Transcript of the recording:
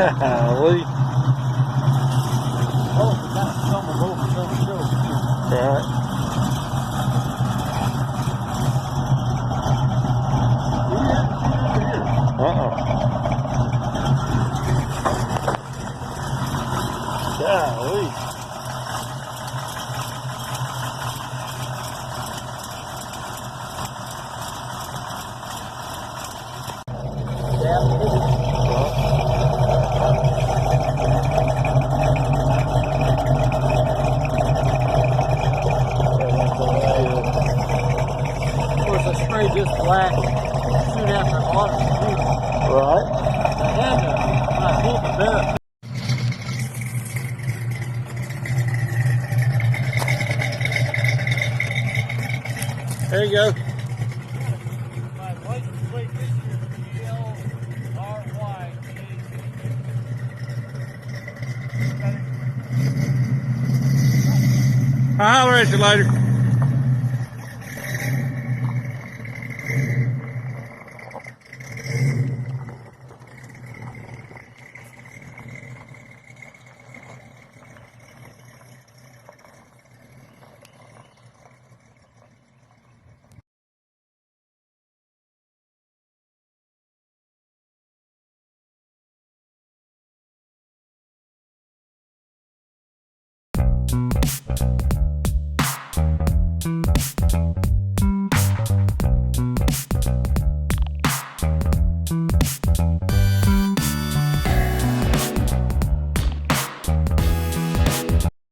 Golly. Oh, we got some of those some show. Right. Golly. Of course, I sprayed this black soon after I bought it. Right. I had to, when I pulled the bed. There you go. My license plate this year is GLRY. I'll holler at you later.